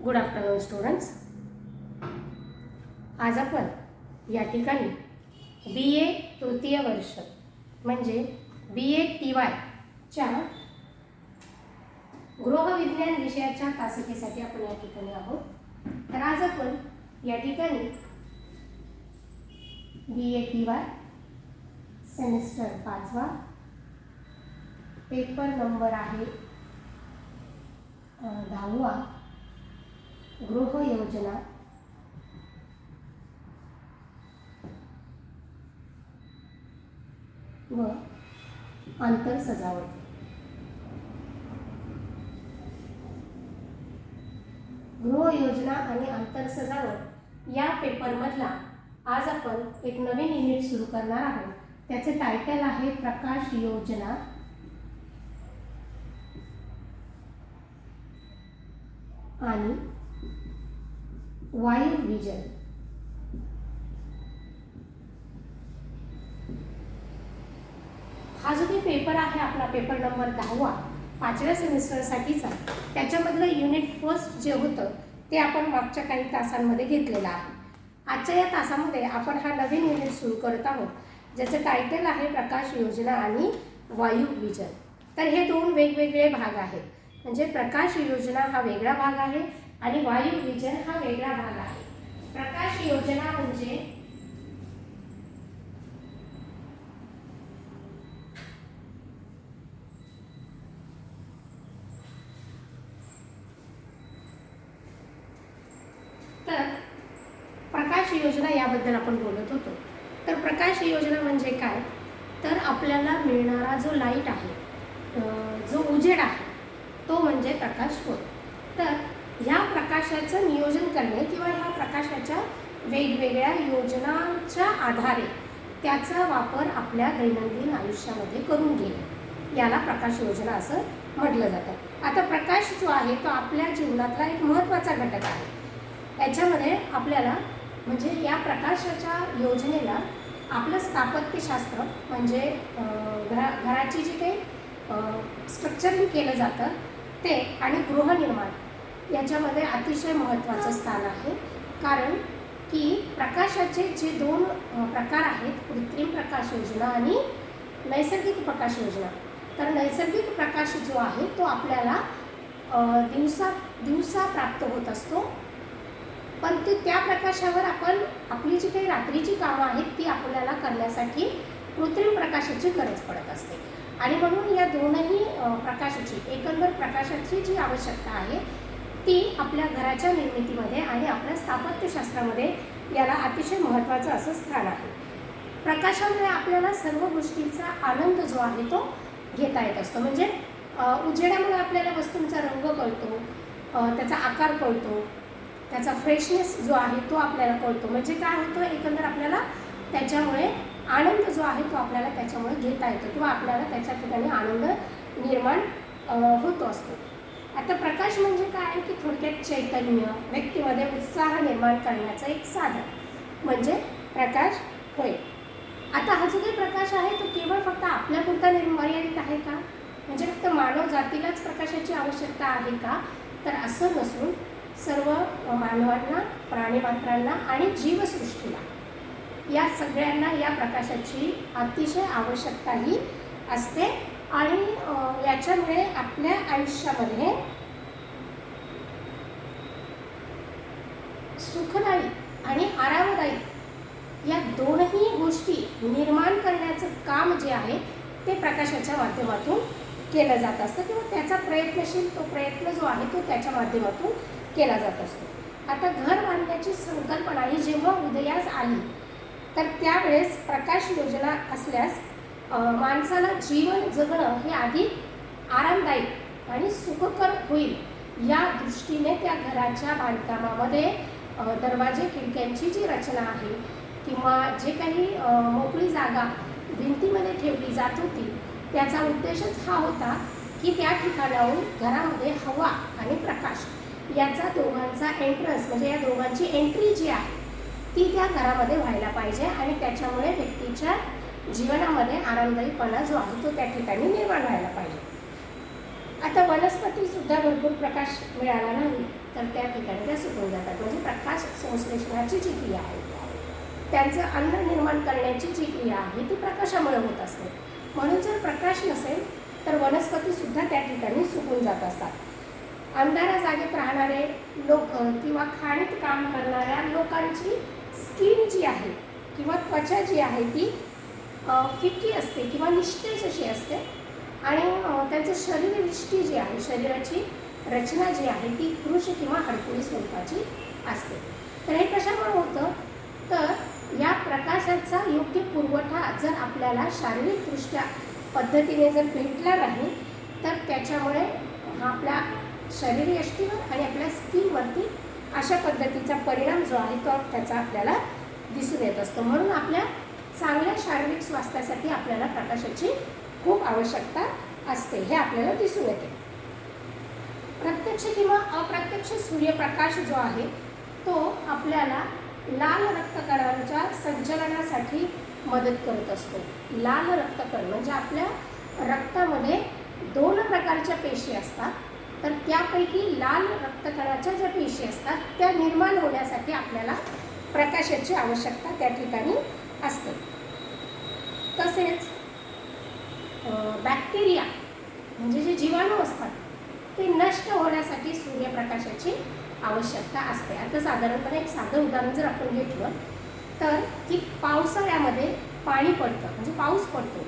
Good afternoon students. आज आपण या ठिकाणी BA तृतीय वर्ष म्हणजे BA TY च्या गृहविज्ञान विषयाच्या तासिकेसाठी आपण या ठिकाणी आहोत. तर आज आपण या ठिकाणी BA TY सेमिस्टर 5वा पेपर नंबर आहे 10वा गृह योजना व आंतर सजावट. गृह योजना आणि आंतर सजावट या पेपरमधला आज आपण एक नवीन युनिट सुरू करणार आहोत. त्याचे टायटल आहे प्रकाश योजना आणि वायू विजन. हा जो काही पेपर आहे आपला पेपर नंबर 10वा 5व्या सेमिस्टरसाठीचा, त्याच्यामधलं युनिट फर्स्ट जे होतं ते आपण मागच्या काही तासांमध्ये घेतलेलं आहे. आजच्या या तासामध्ये आपण हा नवीन युनिट सुरू करत आहोत ज्याचं टायटल आहे प्रकाश योजना आणि वायू विजन. तर हे दोन वेगवेगळे भाग आहेत. म्हणजे प्रकाश योजना हा वेगळा भाग आहे आणि वायू विजन हा वेगळा भाग आहे. प्रकाश योजना म्हणजे प्रकाश योजना याबद्दल आपण बोलत होतो. तर प्रकाश योजना म्हणजे काय, तर आपल्याला मिळणारा जो लाईट आहे, जो उजेड आहे, तो म्हणजे प्रकाश होय. तर ह्या प्रकाशाचं नियोजन करणे किंवा ह्या प्रकाशाच्या वेगवेगळ्या योजनांच्या आधारे त्याचा वापर आपल्या दैनंदिन आयुष्यामध्ये करून घेणे याला प्रकाश योजना असं म्हटलं जातं. आता प्रकाश जो आहे तो आपल्या जीवनातला एक महत्त्वाचा घटक आहे. याच्यामध्ये आपल्याला म्हणजे या प्रकाशाच्या योजनेला आपलं स्थापत्यशास्त्र म्हणजे घराची जी काही स्ट्रक्चरिंग केलं जातं ते आणि गृहनिर्माण याच्यामध्ये अतिशय महत्त्वाचं स्थान आहे. कारण की प्रकाशाचे जे दोन प्रकार आहेत, कृत्रिम प्रकाश योजना आणि नैसर्गिक प्रकाश योजना. तर नैसर्गिक प्रकाश जो आहे तो आपल्याला दिवसा प्राप्त होत असतो, पण त्या प्रकाशावर आपण आपली जी काही रात्रीची कामं आहेत ती आपल्याला करण्यासाठी कृत्रिम प्रकाशाची गरज पडत असते. आणि म्हणून या दोनही प्रकाशाची एकंदर प्रकाशाची जी आवश्यकता आहे ती आपल्या घराच्या निर्मितीमध्ये आणि आपल्या स्थापत्यशास्त्रामध्ये याला अतिशय महत्त्वाचं असं स्थान आहे. प्रकाशामुळे आपल्याला सर्व गोष्टींचा आनंद जो आहे तो घेता येत असतो. म्हणजे उजेडामुळे आपल्याला वस्तूंचा रंग कळतो, त्याचा आकार कळतो, त्याचा फ्रेशनेस जो आहे तो आपल्याला कळतो. म्हणजे काय होतं, एकंदर आपल्याला त्याच्यामुळे आनंद जो आहे तो आपल्याला त्याच्यामुळे घेता येतो किंवा आपल्याला त्याच्या ठिकाणी आनंद निर्माण होतो असतो. आता प्रकाश म्हणजे काय की थोडक्यात चैतन्य, व्यक्तीमध्ये उत्साह निर्माण करण्याचं एक साधन म्हणजे प्रकाश होय. आता हा जो काही प्रकाश आहे तो केवळ फक्त आपल्यापुरता मर्यादित आहे का, म्हणजे फक्त मानव जातीलाच प्रकाशाची आवश्यकता आहे का, तर असं नसून सर्व मानवांना, प्राणीमात्रांना आणि जीवसृष्टीला या सगळ्यांना या प्रकाशाची अतिशय आवश्यकताही असते. आणि याच्यामुळे आपल्या आयुष्यामध्ये सुखदायी आणि आरामदायी या दोनही गोष्टी निर्माण करण्याचं काम जे आहे ते प्रकाशाच्या माध्यमातून केलं जात असतं किंवा त्याचा प्रयत्न जो आहे तो त्याच्या माध्यमातून केला जात असतो. आता घर बांधण्याची संकल्पना ही जेव्हा उदयास आली तर त्यावेळेस प्रकाश योजना असल्यास माणसाला जीवन जगणं हे अधिक आरामदायी आणि सुखकर होईल या दृष्टीने त्या घराच्या बांधकामामध्ये दरवाजे खिडक्यांची जी रचना आहे किंवा जे काही मोकळी जागा भिंतीमध्ये ठेवली जात होती त्याचा उद्देशच हा होता की त्या ठिकाणाहून घरामध्ये हवा आणि प्रकाश याचा दोघांचा एंट्रन्स म्हणजे या दोघांची एंट्री जी आहे ती त्या घरामध्ये व्हायला पाहिजे आणि त्याच्यामुळे व्यक्तीच्या जीवनामध्ये आरामदायीपणा जो आहे तो त्या ठिकाणी निर्माण व्हायला पाहिजे. आता वनस्पतीसुद्धा भरपूर प्रकाश मिळाला नाही तर त्या ठिकाणी त्या सुकून जातात. म्हणजे प्रकाश संश्लेषणाची जी क्रिया आहे, त्यांचं अन्न निर्माण करण्याची जी क्रिया आहे ती प्रकाशामुळे होत असते. म्हणून जर प्रकाश नसेल तर वनस्पतीसुद्धा त्या ठिकाणी सुकून जात असतात. अंधाऱ्या जागेत राहणारे लोक किंवा खाणीत काम करणाऱ्या लोकांची स्किन जी आहे किंवा त्वचा जी आहे ती फिक्की असते किंवा निस्तेज अशी असते. आणि त्यांचं शरीरयष्टी जी आहे, शरीराची रचना जी आहे ती कृश किंवा हडकुळी स्वरूपाची असते. तर हे कशामुळे होतं तर या प्रकाशाचा योग्य पुरवठा जर आपल्याला शारीरिकदृष्ट्या पद्धतीने जर भेटला नाही तर त्याच्यामुळे आपल्या शरीरयष्टीवर आणि आपल्या स्किनवरती अशा पद्धतीचा परिणाम जो आहे तो त्याचा आपल्याला दिसून येत असतो. म्हणून आपल्या चांगल्या शारीरिक स्वास्थ्यासाठी आपल्याला प्रकाशाची खूप आवश्यकता असते, हे आपल्याला दिसून येते. प्रत्यक्ष किंवा अप्रत्यक्ष सूर्यप्रकाश जो आहे तो आपल्याला लाल रक्तकणांच्या संचलनासाठी मदत करत असतो. लाल रक्तकण म्हणजे आपल्या रक्तामध्ये 2 प्रकारच्या पेशी असतात. तर त्यापैकी लाल रक्तकणाच्या ज्या पेशी असतात त्या निर्माण होण्यासाठी आपल्याला प्रकाशाची आवश्यकता त्या ठिकाणी असते. तसेच बॅक्टेरिया म्हणजे जे जीवाणू असतात ते नष्ट होण्यासाठी सूर्यप्रकाशाची आवश्यकता असते. आता साधारणपणे एक साधं उदाहरण जर आपण घेतलं तर की पावसाळ्यामध्ये पाणी पडतं म्हणजे पाऊस पडतो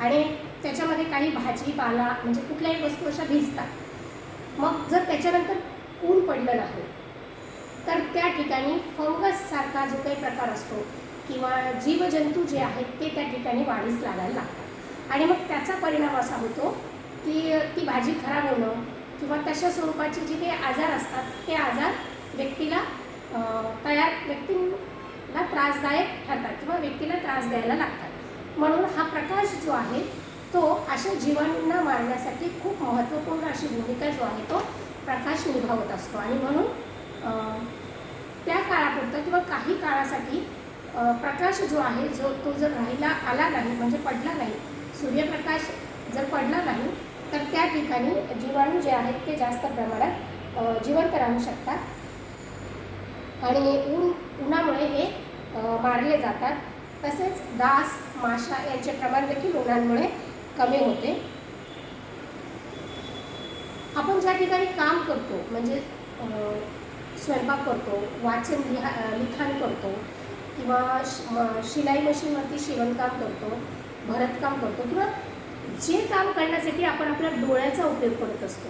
आणि त्याच्यामध्ये काही भाजीपाला म्हणजे कुठल्याही वस्तू अशा भिजतात. मग जर त्याच्यानंतर ऊन पडलं नाही तर त्या ठिकाणी फंगससारखा जो काही प्रकार असतो किंवा जीवजंतू जे आहेत ते त्या ठिकाणी वाढीस लागायला लागतात आणि मग त्याचा परिणाम असा होतो की ती भाजी खराब होणं किंवा तशा स्वरूपाचे जे काही आजार असतात ते आजार व्यक्तीला त्रासदायक ठरतात किंवा व्यक्तीला त्रास द्यायला लागतात. म्हणून हा प्रकाश जो आहे तो अशा जीवाणूंना मारण्यासाठी खूप महत्त्वपूर्ण अशी भूमिका जो आहे तो प्रकाश निभावत असतो. आणि म्हणून त्या काळापुरता किंवा काही काळासाठी प्रकाश जो आहे तो जर आला नाही म्हणजे पडला नाही, सूर्यप्रकाश जर पडला नाही तर त्या ठिकाणी जीवाणू जे आहेत ते जास्त प्रमाणात जिवंत राहू शकतात आणि उन्हामुळे हे मारले जातात. तसेच डास, माशा यांचे प्रमाण देखील उन्हामुळे कमी होते. आपण ज्या ठिकाणी काम करतो म्हणजे स्वयंपाक करतो, वाचन लिखाण करतो किंवा शिलाई मशीनवरती शिवणकाम करतो, भरतकाम करतो किंवा जे काम करण्यासाठी आपण आपल्या डोळ्याचा उपयोग करत असतो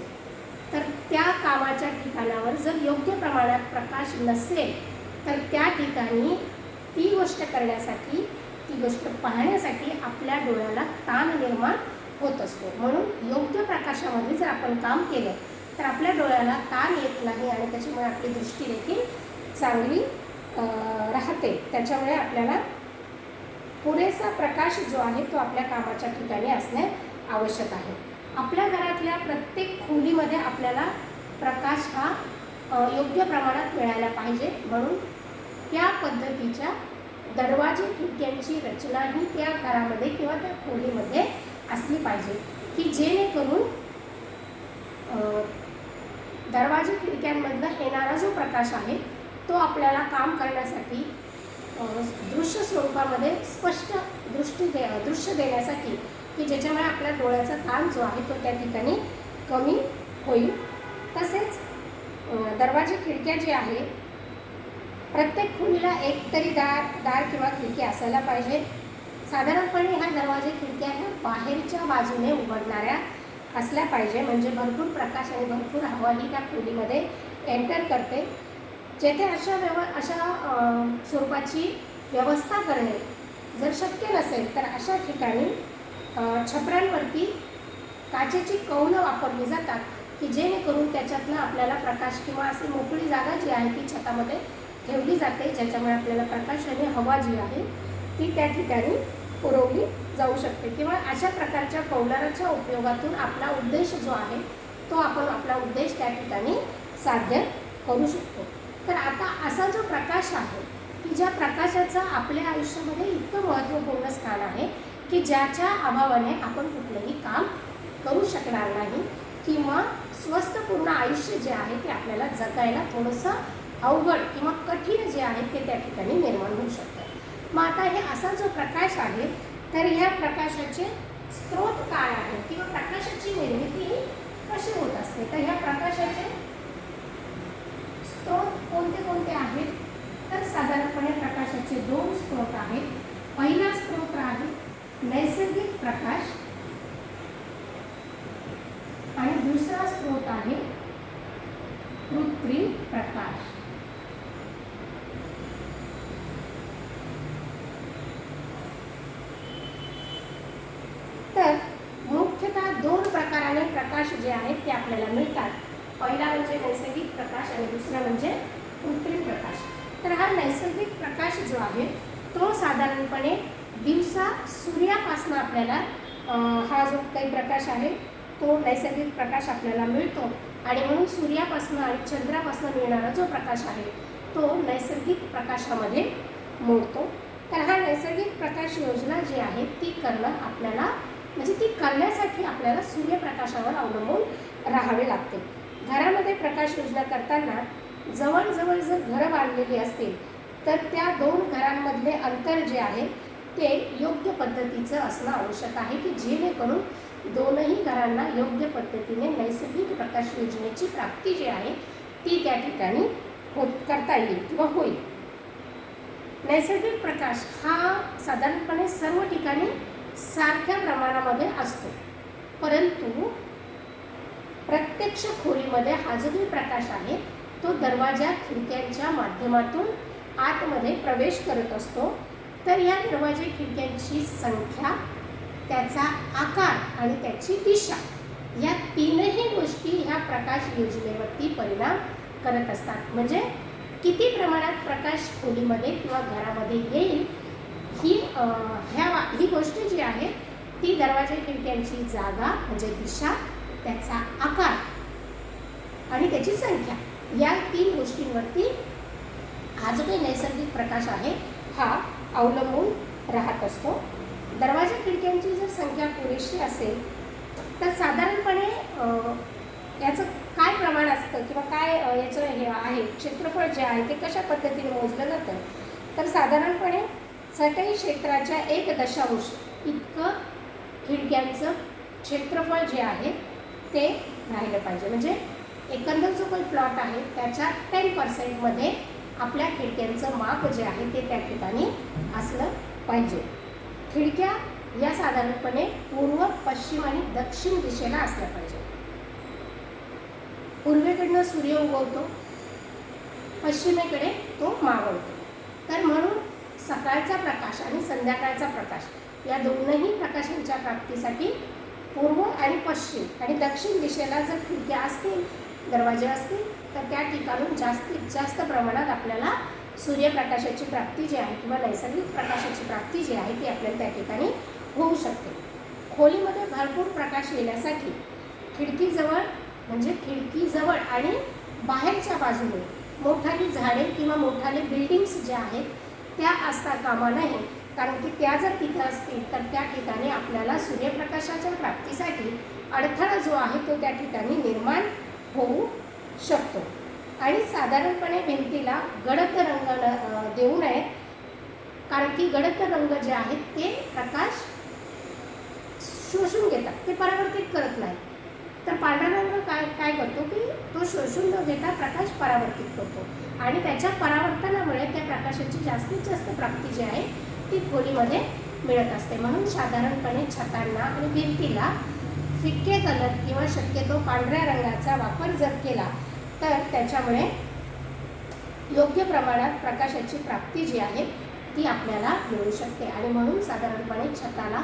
तर त्या कामाच्या ठिकाणावर जर योग्य प्रमाणात प्रकाश नसेल तर त्या ठिकाणी ती गोष्ट करण्यासाठी, ती गोष्ट पाहण्यासाठी आपल्या डोळ्याला ताण निर्माण होत असतो. म्हणून योग्य प्रकाशामध्ये जर आपण काम केलं तर आपल्या डोळ्याला ताण येत नाही आणि त्याच्यामुळे आपली दृष्टी देखील चांगली राहते. त्याच्यामुळे आपल्याला पुरेसा प्रकाश जो आहे तो आपल्या कामाच्या ठिकाणी असणे आवश्यक आहे. आपल्या घरातल्या प्रत्येक खोलीमध्ये आपल्याला प्रकाश हा योग्य प्रमाणात मिळायला पाहिजे. म्हणून त्या पद्धतीच्या दरवाजे खिडक्यांची रचनाही त्या घरामध्ये किंवा त्या खोलीमध्ये असली पाहिजे की जेणेकरून दरवाजे खिडक्यांमधनं येणारा जो प्रकाश आहे तो आपल्याला काम करण्यासाठी दृश्य स्वरूपामध्ये स्पष्ट दृश्य देण्यासाठी की ज्याच्यामुळे आपल्या डोळ्याचा ताण जो आहे तो त्या ठिकाणी कमी होईल. तसेच दरवाजे खिडक्या जे आहे प्रत्येक खोलीला एक तरी दार किंवा खिडकी असायला पाहिजे. साधारणपणे ह्या दरवाजे खिडक्या ह्या बाहेरच्या बाजूने उघडणाऱ्या असल्या पाहिजे म्हणजे भरपूर प्रकाश आणि भरपूर हवा ही त्या खोलीमध्ये एंटर करते. जेथे अशा स्वरूपाची व्यवस्था करणे जर शक्य नसेल तर अशा ठिकाणी छपरांवरती काचेची कौलं वापरली जातात की जेणेकरून त्याच्यातनं आपल्याला प्रकाश किंवा अशी मोकळी जागा जी आहे ती छतामध्ये ठेवली जाते ज्याच्यामुळे आपल्याला प्रकाश आणि हवा जी आहे ती त्या ठिकाणी पुरवली जाऊ शकते. किंवा अशा प्रकारच्या कौलाराच्या उपयोगातून आपला उद्देश जो आहे तो आपण आपला उद्देश त्या ठिकाणी साध्य करू शकतो. तर आता असा जो प्रकाश आहे की ज्या प्रकाशाचं आपल्या आयुष्यामध्ये इतकं महत्त्वपूर्ण स्थान आहे की ज्याच्या अभावाने आपण कुठलंही काम करू शकणार नाही. किंवा स्वस्थपूर्ण आयुष्य जे आहे ते आपल्याला जगायला थोडंसं अवघड किंवा कठीण जे आहे ते त्या ठिकाणी निर्माण होऊ शकतं. मग आता हे असा जो प्रकाश आहे तर ह्या प्रकाशाचे स्रोत काय आहे किंवा प्रकाशाची निर्मिती ही कशी होत असते. तर ह्या प्रकाशाचे स्रोत कोणते कोणते आहेत तर साधारणपणे प्रकाशाचे 2 स्रोत आहेत. पहिला स्रोत आहे नैसर्गिक प्रकाश आणि दुसरा स्रोत आहे कृत्रिम प्रकाश. तर मुख्यतः 2 प्रकाराने प्रकाश जे आहेत ते आपल्याला मिळतात. पहिला म्हणजे नैसर्गिक प्रकाश आणि दुसरा म्हणजे कृत्रिम प्रकाश. तर हा नैसर्गिक प्रकाश जो आहे तो साधारणपणे दिवसा सूर्यापासून आपल्याला हा जो काही प्रकाश आहे तो नैसर्गिक प्रकाश आपल्याला मिळतो आणि म्हणून सूर्यापासून आणि चंद्रापासून मिळणारा जो प्रकाश आहे तो नैसर्गिक प्रकाशामध्ये मोडतो. तर हा नैसर्गिक प्रकाश योजना जी आहे ती करणं आपल्याला म्हणजे ती करण्यासाठी आपल्याला सूर्यप्रकाशावर अवलंबून राहावे लागते. घरामध्ये प्रकाश योजना करताना जवळजवळ जर घरं बांधलेली असतील तर त्या 2 घरांमधले अंतर जे आहे ते योग्य पद्धतीचं असणं आवश्यक आहे की जेणेकरून दोनही घरांना योग्य पद्धतीने नैसर्गिक प्रकाश योजनेची प्राप्ती जी आहे ती त्या ठिकाणी करता येईल किंवा होईल. नैसर्गिक प्रकाश हा साधारणपणे सर्व ठिकाणी सारख्या प्रमाणामध्ये असतो, परंतु प्रत्यक्ष खोलीमध्ये हा जो काही प्रकाश आहे तो दरवाजा खिडक्यांच्या माध्यमातून आतमध्ये प्रवेश करत असतो. तर या दरवाजे खिडक्यांची संख्या, त्याचा आकार आणि त्याची दिशा या 3ही गोष्टी ह्या प्रकाश योजनेवरती परिणाम करत असतात. म्हणजे किती प्रमाणात प्रकाश खोलीमध्ये किंवा घरामध्ये येईल ही गोष्ट जी आहे ती दरवाजे खिडक्यांची जागा म्हणजे दिशा, त्याचा आकार आणि त्याची संख्या या 3 गोष्टींवरती हा जो काही नैसर्गिक प्रकाश आहे हा अवलंबून राहत असतो. दरवाजा खिडक्यांची जर संख्या पुरेशी असेल तर साधारणपणे याचं काय प्रमाण असतं किंवा काय याचं हे आहे क्षेत्रफळ जे आहे ते कशा पद्धतीने मोजलं जातं तर साधारणपणे सटई क्षेत्राच्या 1.5 इतकं खिडक्यांचं क्षेत्रफळ जे आहे ते राहिलं पाहिजे. म्हणजे एकंदर जो काही प्लॉट आहे त्याच्या 10% आपल्या खिडक्यांचं माप जे आहे ते त्या ठिकाणी असलं पाहिजे. खिडक्या या साधारणपणे पूर्व, पश्चिम आणि दक्षिण दिशेला असल्या पाहिजे. पूर्वेकडनं सूर्य उगवतो, पश्चिमेकडे तो मावळतो. तर म्हणून सकाळचा प्रकाश आणि संध्याकाळचा प्रकाश या दोनही प्रकाशांच्या प्राप्तीसाठी पूर्व आणि पश्चिम आणि दक्षिण दिशेला जर खिडक्या असतील, दरवाजे असतील तर त्या ठिकाणून जास्तीत जास्त प्रमाणात आपल्याला सूर्यप्रकाशाची प्राप्ती जी आहे किंवा नैसर्गिक प्रकाशाची प्राप्ती जी आहे ती आपल्याला त्या ठिकाणी होऊ शकते. खोलीमध्ये भरपूर प्रकाश येण्यासाठी खिडकीजवळ आणि बाहेरच्या बाजूने मोठाली झाडे किंवा मोठाले बिल्डिंग्स जे आहेत त्या असता कामा नये. कारण की त्या जर तिथं असतील तर त्या ठिकाणी आपल्याला सूर्यप्रकाशाच्या प्राप्तीसाठी अडथळा जो आहे तो त्या ठिकाणी निर्माण होऊ शकतो. आणि साधारणपणे भिंतीला गडद रंग देऊ नये, कारण की गडद रंग जे आहेत ते प्रकाश शोषून घेतात, ते परावर्तित करत नाही. तर पांढरा रंग काय करतो की तो शोषून न घेता प्रकाश परावर्तित करतो आणि त्याच्या परावर्तनामुळे त्या प्रकाशाची जास्तीत जास्त प्राप्ती जी आहे ती खोलीमध्ये मिळत असते. म्हणून साधारणपणे छतांना आणि भिंतीला फिक्के कलर किंवा शक्यतो पांढऱ्या रंगाचा वापर जर केला तर त्याच्यामुळे योग्य प्रमाणात प्रकाशाची प्राप्ती जी आहे ती आपल्याला मिळू शकते. आणि म्हणून साधारणपणे छताला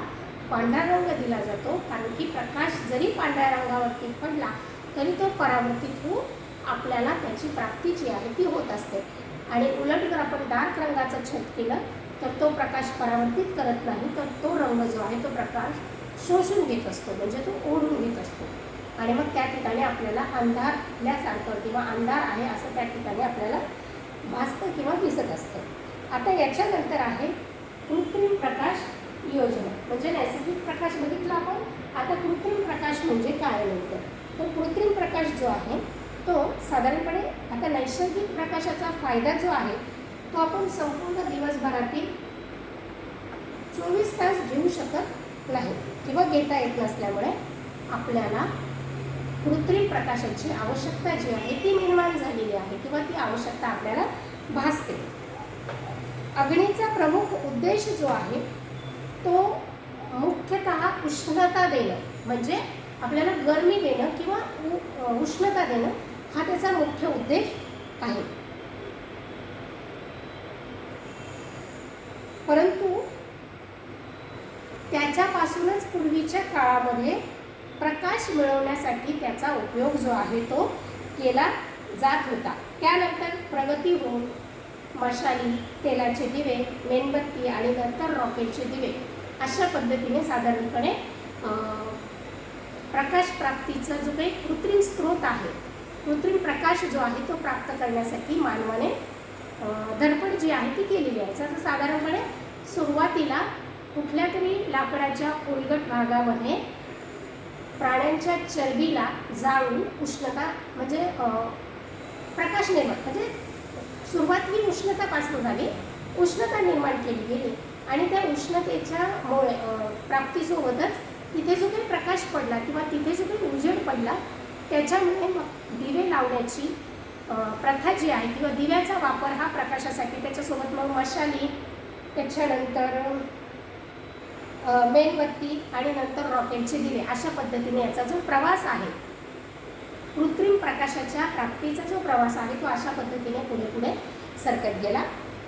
पांढरा रंग दिला जातो, कारण की प्रकाश जरी पांढऱ्या रंगावरती पडला तरी तो परावर्तित होऊन आपल्याला त्याची प्राप्ती जी आहे ती होत असते. आणि उलट जर आपण डार्क रंगाचं छत केलं तर तो प्रकाश परावर्तित करत नाही, तर तो रंग जो आहे तो प्रकाश शोषून घेत असतो, म्हणजे तो ओढून घेत असतो. आणि मग त्या ठिकाणी आपल्याला अंधारल्यासारखं किंवा अंधार आहे असं त्या ठिकाणी आपल्याला भासतं किंवा दिसत असतं. आता याच्यानंतर आहे कृत्रिम प्रकाश योजना. म्हणजे नैसर्गिक प्रकाश बघितला आपण, आता कृत्रिम प्रकाश म्हणजे काय नेमकं तर कृत्रिम प्रकाश जो आहे तो साधारणपणे आता नैसर्गिक प्रकाशाचा फायदा जो आहे तो आपण संपूर्ण दिवसभरातील 24 तास घेऊ शकत नाही किंवा घेता येत नसल्यामुळे आपल्याला कृत्रिम प्रकाशाची आवश्यकता जी आहे ती निर्माण झालेली आहे किंवा ती आवश्यकता आपल्याला भासते. अग्नीचा प्रमुख उद्देश जो आहे तो मुख्यतः उष्णता देणं, म्हणजे आपल्याला गरमी देणं किंवा उष्णता देणं हा त्याचा मुख्य उद्देश आहे. परंतु त्याच्यापासूनच पूर्वीच्या काळामध्ये प्रकाश मिळवण्यासाठी त्याचा उपयोग जो आहे तो केला जात होता. त्यानंतर प्रगती होऊन मशाली, तेलाचे दिवे, मेणबत्ती आणि नंतर रॉकेटचे दिवे अशा पद्धतीने साधारणपणे प्रकाश प्राप्तीचा जो काही कृत्रिम स्रोत आहे, कृत्रिम प्रकाश जो आहे तो प्राप्त करण्यासाठी मानवाने धडपड जी आहे ती केलेली आहे. साधारणपणे सुरुवातीला कुठल्या तरी लाकडाच्या खोलगट भागामध्ये प्राण्यांच्या चरबीला जाळून उष्णता म्हणजे प्रकाश निर्माण, म्हणजे सुरुवात ही उष्णतापासून झाली, उष्णता निर्माण केली गेली आणि त्या उष्णतेच्या प्राप्तीसोबतच तिथे जो काही प्रकाश पडला किंवा तिथे जो काही उजेड पडला त्याच्यामुळे मग दिवे लावण्याची प्रथा जी आहे किंवा दिव्याचा वापर हा प्रकाशासाठी, त्याच्यासोबत मग मशाली, त्याच्यानंतर मेणबत्ती आणि नंतर रॉकेटचे दिवे अशा पद्धतीने याचा जो प्रवास आहे, कृत्रिम प्रकाशाच्या प्राप्तीचा जो प्रवास आहे तो अशा पद्धतीने पुढे पुढे सरकत गेला.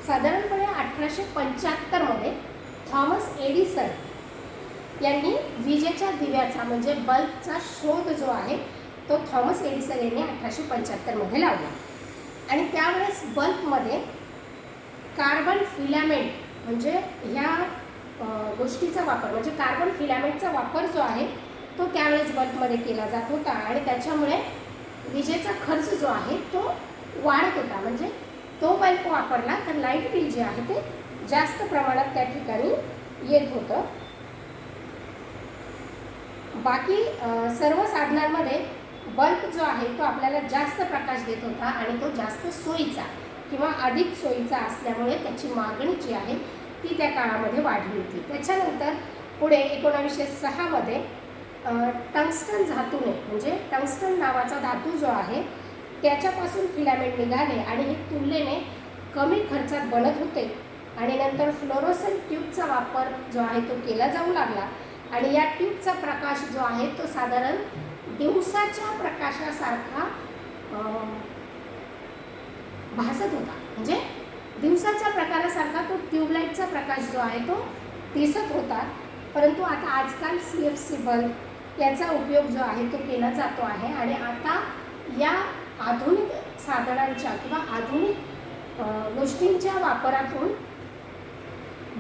साधारणपणे 1875 थॉमस एडिसन यांनी विजेच्या दिव्याचा म्हणजे बल्बचा शोध जो आहे तो थॉमस एडिसन यांनी 1875 लावला आणि त्यावेळेस बल्बमध्ये कार्बन फिलामेंट म्हणजे ह्या गोष्टीचा वापर, म्हणजे कार्बन फिलामेंटचा वापर जो आहे तो त्यावेळेस बल्बमध्ये केला जात होता आणि त्याच्यामुळे विजेचा खर्च जो आहे तो वाढत होता. म्हणजे तो बल्ब वापरला तर लाईट बिल जे आहे ते जास्त प्रमाणात त्या ठिकाणी येत होतं. बाकी सर्व साधनांमध्ये बल्ब जो आहे तो आपल्याला जास्त प्रकाश देत होता आणि तो जास्त सोयीचा किंवा अधिक सोयीचा असल्यामुळे त्याची मागणी जी आहे ती त्या काळामध्ये वाढली होती. त्याच्यानंतर पुढे 1906 टंगस्टन धातूने, म्हणजे टंगस्टन नावाचा धातू जो आहे त्याच्यापासून फिलामेंट निघाले आणि हे तुलनेने कमी खर्चात बनत होते आणि नंतर फ्लोरोसेंट ट्यूबचा वापर जो आहे तो केला जाऊ लागला आणि या ट्यूबचा प्रकाश जो आहे तो साधारण दिवसाच्या प्रकाशासारखा भासत होता. म्हणजे दिवसाच्या प्रकारासारखा तो ट्यूबलाईटचा प्रकाश जो आहे तो दिसत होता. परंतु आता आजकाल CFC बल्ब याचा उपयोग जो आहे तो केला जातो आहे आणि आता या आधुनिक साधनांच्या किंवा आधुनिक गोष्टींच्या वापरातून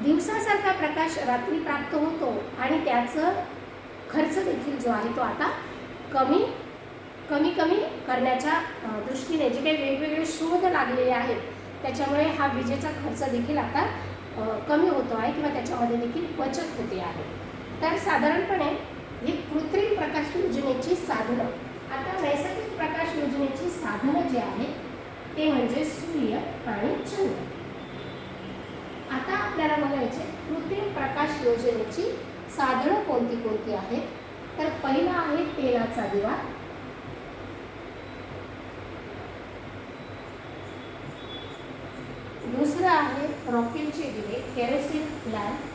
दिवसासारखा प्रकाश रात्री प्राप्त होतो आणि त्याचं खर्च देखील जो आहे तो आता कमी करण्याच्या दृष्टीने जे काही वेगवेगळे शोध लागलेले आहेत त्याच्यामुळे हा विजेचा खर्च देखील आता कमी होतो आहे किंवा त्याच्यामध्ये देखील बचत होते आहे. तर साधारणपणे ही कृत्रिम प्रकाश योजनेची साधनं. आता नैसर्गिक प्रकाश योजनेची साधनं जी आहेत ते म्हणजे सूर्य आणि चंद्र. आता आपल्याला बघायचे कृत्रिम प्रकाश योजनेची साधनं कोणती कोणती आहेत. तर पहिला आहे तेलाचा दिवा, दुसरं आहे रॉकेलचे दिवे, केरोसिन लॅम्प,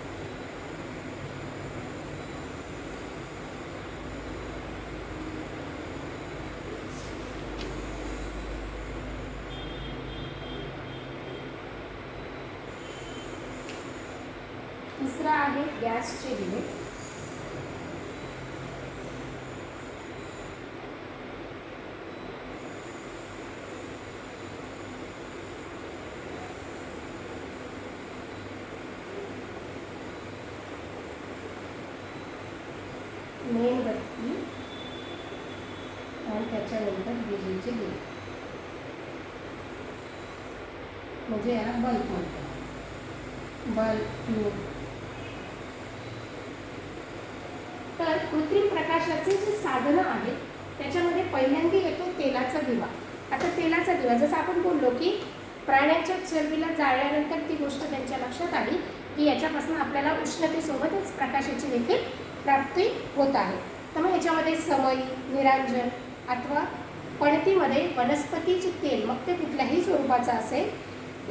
तिसरा आहे गॅसचे दिवे, मेणबत्ती आणि त्याच्यानंतर विजेचे दिवे म्हणजे याला बल्ब म्हणतात. Bulb, tube. तर कृत्रिम प्रकाशाचे जे साधनं आहेत त्याच्यामध्ये पहिल्यांदा येतो तेलाचा दिवा. आता तेलाचा दिवा जसं आपण बोललो की प्राण्यांच्या चरबीला जाळल्यानंतर ती गोष्ट त्यांच्या लक्षात आली की याच्यापासून आपल्याला उष्णतेसोबतच प्रकाशाची देखील प्राप्ती होत आहे. तर मग याच्यामध्ये समई, निरांजन अथवा पणतीमध्ये वनस्पतीचे तेल, मग ते कुठल्याही स्वरूपाचं असेल,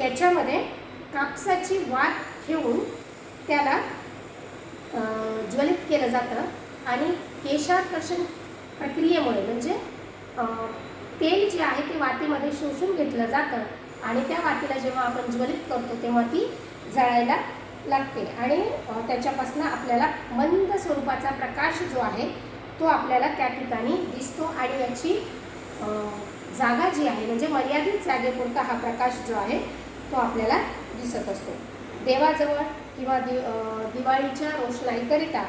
याच्यामध्ये कापसाची वात ठेवून त्याला ज्वलित केलं जातं आणि केशाकर्षण प्रक्रियेमुळे म्हणजे तेल जे आहे ते वातीमध्ये शोषून घेतलं जातं आणि त्या वातीला जेव्हा आपण ज्वलित करतो तेव्हा ती जळायला लागते आणि त्याच्यापासून आपल्याला मंद स्वरूपाचा प्रकाश जो आहे तो आपल्याला त्या ठिकाणी दिसतो आणि याची जागा जी आहे म्हणजे मर्यादित जागेपुरता हा प्रकाश जो आहे तो आपल्याला दिसत असतो. देवाजवळ किंवा दिवाळीच्या रोषणाईकरिता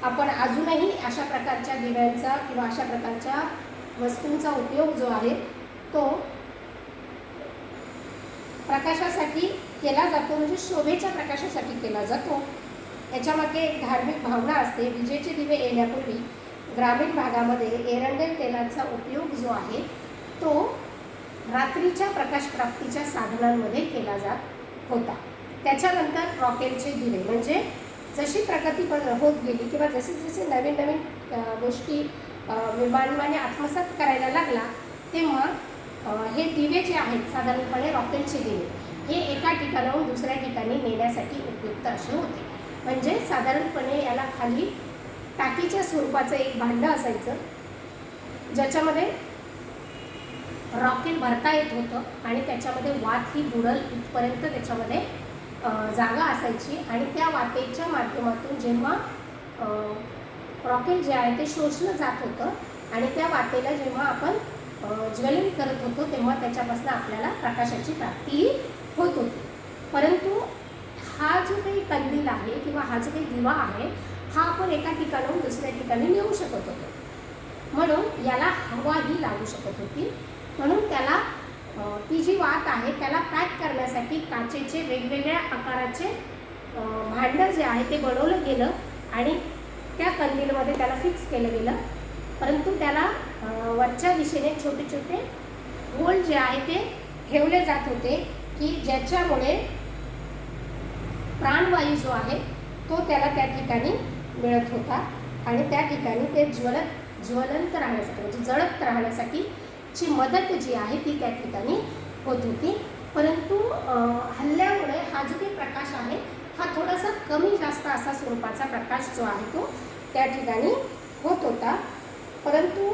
आपण अजूनही अशा प्रकारच्या दिव्यांचा किंवा अशा प्रकारच्या वस्तूंचा उपयोग जो आहे तो प्रकाशासाठी केला जातो, म्हणजे शोभेच्या प्रकाशासाठी केला जातो. याच्यामागे एक धार्मिक भावना असते. विजेचे दिवे येण्यापूर्वी ग्रामीण भागामध्ये एरंडेल तेलाचा उपयोग जो आहे तो रात्रीच्या प्रकाशप्राप्तीच्या साधनांमध्ये केला जात होता. त्याच्यानंतर रॉकेलचे दिवे, म्हणजे जशी प्रगती होत गेली किंवा जसे जसे नवीन नवीन गोष्टी मानवाने आत्मसात करायला लागला तेव्हा हे दिवे जे आहेत साधारणपणे रॉकेलचे दिवे हे एका ठिकाणाहून दुसऱ्या ठिकाणी नेण्यासाठी उपयुक्त असे होते. म्हणजे साधारणपणे याला खाली टाकीच्या स्वरूपाचं एक भांडं असायचं ज्याच्यामध्ये रॉकेल भरता येत होतं आणि त्याच्यामध्ये वात ही बुडल इथपर्यंत त्याच्यामध्ये जागा असायची आणि त्या वातेच्या माध्यमातून जेव्हा रॉकेल जे आहे ते शोषलं जात होतं आणि त्या वातेला जेव्हा आपण ज्वलन करत होतो तेव्हा त्याच्यापासून आपल्याला प्रकाशाची प्राप्ती होत होती. परंतु हा जो काही कंदील आहे किंवा हा जो काही दिवा आहे हा आपण एका ठिकाणाहून दुसऱ्या ठिकाणी नेऊ शकत होतो, म्हणून याला हवा ही लागू शकत होती. म्हणून त्याला ती जी वात आहे त्याला पॅक करण्यासाठी काचेचे वेगवेगळ्या आकाराचे भांडं जे आहे ते बनवलं गेलं आणि त्या कंदीलमध्ये त्याला फिक्स केलं गेलं. परंतु त्याला वरच्या दिशेने छोटे छोटे होल जे आहे ते ठेवले जात होते की ज्याच्यामुळे प्राणवायू जो आहे तो त्याला त्या ठिकाणी मिळत होता आणि त्या ठिकाणी ते ज्वलंत राहण्यासाठी म्हणजे जळत राहण्यासाठी ची मदत जी आहे ती त्या ठिकाणी होत होती. परंतु हल्ल्यामुळे हा जो काही प्रकाश आहे हा थोडासा कमी जास्त असा स्वरूपाचा प्रकाश जो आहे तो त्या ठिकाणी होत होता. परंतु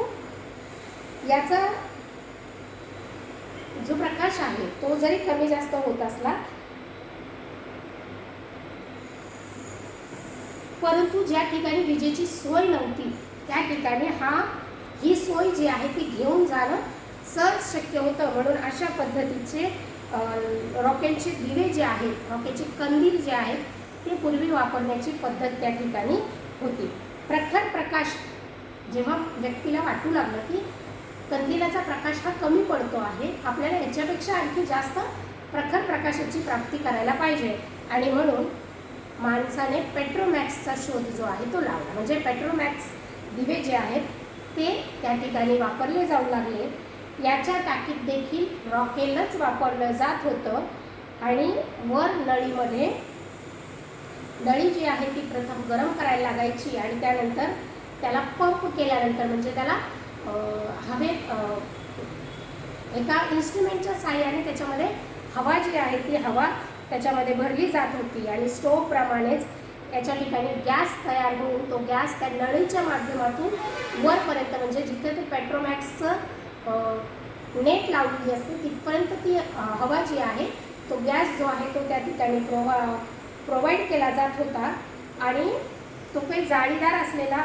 याचा जो प्रकाश आहे तो जरी कमी जास्त होत असला परंतु ज्या ठिकाणी विजेची सोय नव्हती त्या ठिकाणी ही सोय जी आहे ती घेऊन जाणं सहज शक्य होतं. म्हणून अशा पद्धतीचे रॉकेलचे दिवे जे आहेत, रॉकेलचे कंदील जे आहेत ते पूर्वी वापरण्याची पद्धत त्या ठिकाणी होती. प्रखर प्रकाश जेव्हा व्यक्तीला वाटू लागलं की कंदिलाचा प्रकाश हा कमी पडतो आहे, आपल्याला याच्यापेक्षा आणखी जास्त प्रखर प्रकाशाची प्राप्ती करायला पाहिजे आणि म्हणून माणसाने पेट्रोमॅक्सचा शोध जो आहे तो लावला. म्हणजे पेट्रोमॅक्स दिवे जे आहेत ते त्या ठिकाणी वापरले जाऊ लागले. याच्या टाकीत देखील रॉकेलच वापरलं जात होतं आणि वर नळी जी आहे ती प्रथम गरम करायला लागायची आणि त्यानंतर त्याला पंप केल्यानंतर म्हणजे त्याला एका इन्स्ट्रुमेंटच्या साहाय्याने त्याच्यामध्ये हवा जी आहे ती हवा त्याच्यामध्ये भरली जात होती आणि स्टोव्हप्रमाणेच याच्या ठिकाणी गॅस तयार होऊन तो गॅस त्या नळीच्या माध्यमातून वरपर्यंत म्हणजे जिथे ते पेट्रोमॅक्सचं नेट लावलेली असते तिथपर्यंत ती हवा जी आहे तो गॅस जो आहे तो त्या ठिकाणी प्रोव्हाइड केला जात होता. आणि तो काही जाळीदार असलेला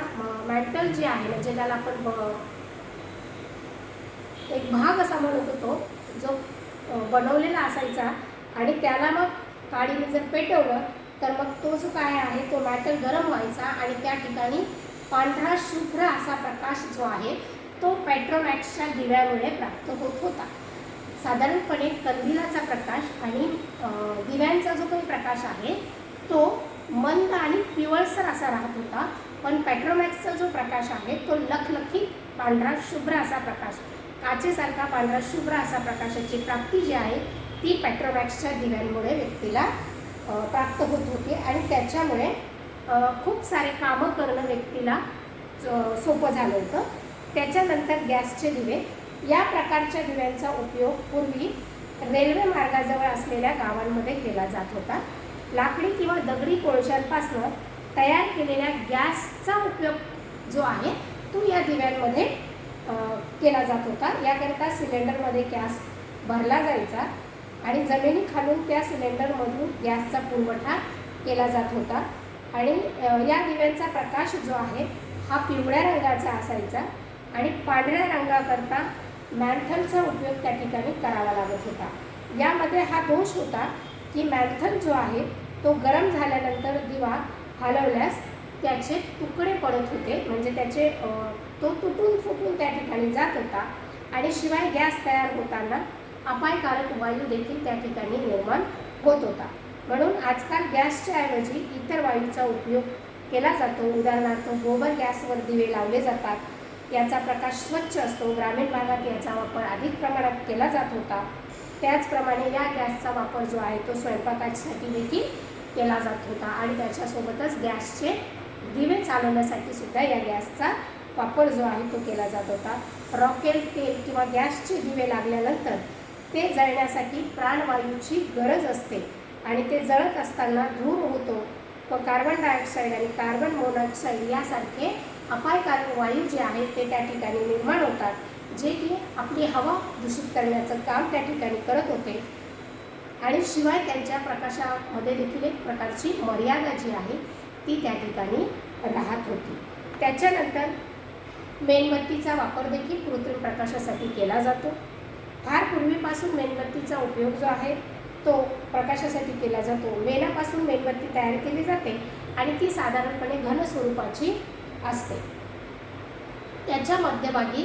मॅटल जे आहे म्हणजे त्याला आपण एक भाग असा म्हणत होतो जो बनवलेला असायचा आणि त्याला मग काडीने जर पेटवलं तर मग तो जो काय आहे तो मॅटल गरम व्हायचा आणि त्या ठिकाणी पांढरा शुभ्र असा प्रकाश जो आहे तो पेट्रोमॅक्सच्या दिव्यामुळे प्राप्त होत होता. साधारणपणे कंदिलाचा प्रकाश आणि दिव्यांचा जो काही प्रकाश आहे तो मंद आणि पिवळसर असा राहत होता, पण पेट्रोमॅक्सचा जो प्रकाश आहे तो लखलखीत पांढरा शुभ्र असा प्रकाश, काचेसारखा पांढरा शुभ्र असा प्रकाशाची प्राप्ती जी आहे ती पेट्रोमॅक्सच्या दिव्यांमुळे व्यक्तीला प्राप्त होत होती आणि त्याच्यामुळे खूप सारे कामं करणं व्यक्तीला सोपं झालं होतं. त्याच्यानंतर गॅसचे दिवे, या प्रकारच्या दिव्यांचा उपयोग पूर्वी रेल्वे मार्गाजवळ असलेल्या गावांमध्ये केला जात होता. लाकडी किंवा दगडी कोळशांपासून तयार केलेल्या गॅसचा उपयोग जो आहे तो या दिव्यांमध्ये केला जात होता. याकरिता सिलेंडरमध्ये गॅस भरला जायचा आणि जमिनीखालून त्या सिलेंडरमधून गॅसचा पुरवठा केला जात होता आणि या दिव्यांचा प्रकाश जो आहे हा पिवळ्या रंगाचा असायचा आणि पांढऱ्या रंगाकरता मॅन्थलचा उपयोग त्या ठिकाणी करावा लागत होता. यामध्ये हा दोष होता की मॅन्थल जो आहे तो गरम झाल्यानंतर दिवा हलवल्यास त्याचे तुकडे पडत होते, म्हणजे त्याचे तो तुटून फुटून त्या ठिकाणी जात होता आणि शिवाय गॅस तयार होताना अपायकारक वायू देखील त्या ठिकाणी निर्माण होत होता. म्हणून आजकाल गॅसच्या ऐवजी इतर वायूचा उपयोग केला जातो. उदाहरणार्थ गोबर गॅसवर दिवे लावले जातात, याचा प्रकाश स्वच्छ असतो. ग्रामीण भागात याचा वापर अधिक प्रमाणात केला जात होता. त्याचप्रमाणे या गॅसचा वापर जो आहे तो स्वयंपाकासाठी देखील केला जात होता आणि त्याच्यासोबतच गॅसचे दिवे चालवण्यासाठी सुद्धा या गॅसचा वापर जो आहे तो केला जात होता. रॉकेल तेल किंवा गॅसचे दिवे लागल्यानंतर ते जळण्यासाठी प्राणवायूची गरज असते आणि ते जळत असताना धूर होतो व कार्बन डायऑक्साईड आणि कार्बन मोनॉक्साईड यासारखे अपायकारक वायू जे आहेत ते त्या ठिकाणी निर्माण होतात, जे की आपली हवा दूषित करण्याचं काम त्या ठिकाणी करत होते आणि शिवाय त्यांच्या प्रकाशामध्ये देखील एक प्रकारची मर्यादा जी आहे ती त्या ठिकाणी राहत होती. त्याच्यानंतर मेणबत्तीचा वापर देखील कृत्रिम प्रकाशासाठी केला जातो. फार पूर्वीपासून मेणबत्तीचा उपयोग जो आहे तो प्रकाशासाठी केला जातो. मेणापासून मेणबत्ती तयार केली जाते आणि ती साधारणपणे घन स्वरूपाची असते. त्याच्या मध्यभागी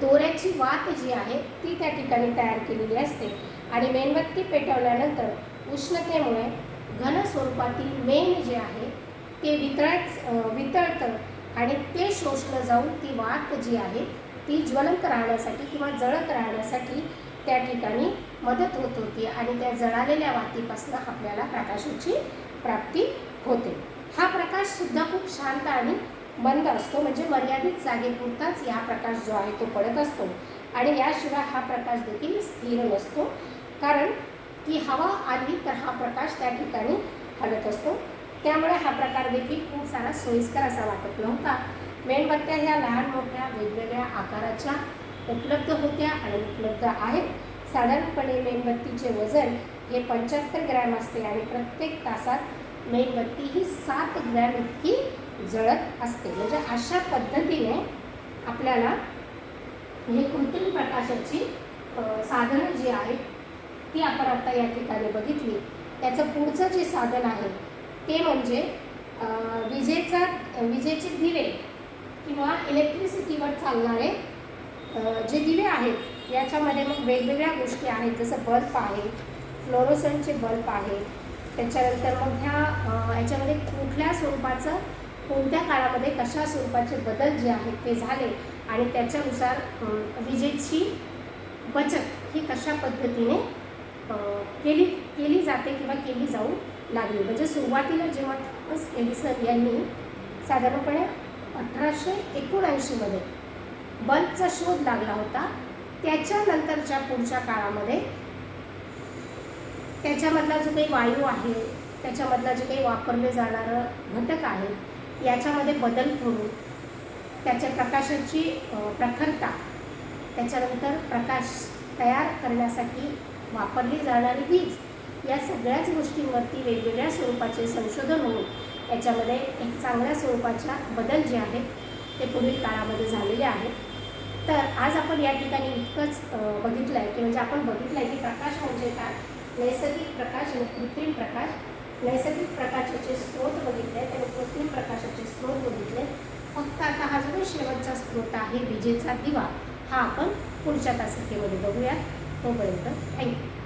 दोऱ्याची वात जी आहे ती त्या ठिकाणी तयार केलेली असते आणि मेणबत्ती पेटवल्यानंतर उष्णतेमुळे घन स्वरूपातील मेण जे आहे ते वितळतं आणि ते शोषलं जाऊन ती वात जी आहे ती ज्वलंत राहण्यासाठी किंवा जळत राहण्यासाठी त्या ठिकाणी मदत होत होती आणि त्या जळालेल्या वातीपासून आपल्याला प्रकाशाची प्राप्ती होते. हा प्रकाशसुद्धा खूप शांत आणि मंद असतो, म्हणजे मर्यादित जागेपुरताच हा प्रकाश जो आहे तो पडत असतो आणि याशिवाय हा प्रकाश देखील स्थिर नसतो, कारण की हवा आली तर हा प्रकाश त्या ठिकाणी हलत असतो. त्यामुळे हा प्रकार देखील खूप सारा सोयीस्कर असा वाटत नव्हता. मेणबत्त्या ह्या लहान मोठ्या वेगवेगळ्या आकाराच्या उपलब्ध होत्या आणि उपलब्ध आहेत. साधारणपणे मेणबत्तीचे वजन हे 75 ग्रॅम असते आणि प्रत्येक तासात मेणबत्ती ही 7 ग्रॅम इतकी जळत असते. म्हणजे अशा पद्धतीने आपल्याला हे कृत्रिम प्रकाशाची साधनं जी आहेत ती आपण आता या ठिकाणी बघितली. त्याचं पुढचं जे साधन आहे ते म्हणजे विजेचे दिवे किंवा इलेक्ट्रिसिटीवर चालणारे जे दिवे आहेत याच्यामध्ये मग वेगवेगळ्या गोष्टी आहेत, जसं बल्ब आहे, फ्लोरोसंटचे बल्ब आहे. त्याच्यानंतर मग याच्यामध्ये कुठल्या स्वरूपाचं कोणत्या काळामध्ये कशा स्वरूपाचे बदल जे आहेत ते झाले आणि त्याच्यानुसार विजेची बचत ही कशा पद्धतीने केली जाते किंवा केली जाऊ लागली. म्हणजे सुरुवातीला जेव्हा थॉमस एडिसन यांनी साधारणपणे 1879 बल्बचा शोध लागला होता, त्याच्यानंतरच्या पुढच्या काळामध्ये त्याच्यामधला जो काही वायू आहे, त्याच्यामधला जे काही वापरले जाणारं घटक आहे याच्यामध्ये बदल करून त्याच्या प्रकाशाची प्रखरता, त्याच्यानंतर प्रकाश तयार करण्यासाठी वापरली जाणारी वीज, या सगळ्याच गोष्टींवरती वेगवेगळ्या स्वरूपाचे संशोधन होऊन याच्यामध्ये एक चांगल्या स्वरूपाच्या बदल जे आहेत ते पुढील काळामध्ये झालेले आहेत. तर आज आपण या ठिकाणी इतकंच बघितलं आहे की म्हणजे आपण बघितलं आहे की प्रकाश म्हणजे काय, नैसर्गिक प्रकाश आणि कृत्रिम प्रकाश. नैसर्गिक प्रकाशाचे स्रोत बघितले आणि कृत्रिम प्रकाशाचे स्रोत बघितले. फक्त आता हा जो शेवटचा स्रोत आहे विजेचा दिवा, हा आपण पुढच्या तासिकेमध्ये बघूया. तोपर्यंत थँक्यू.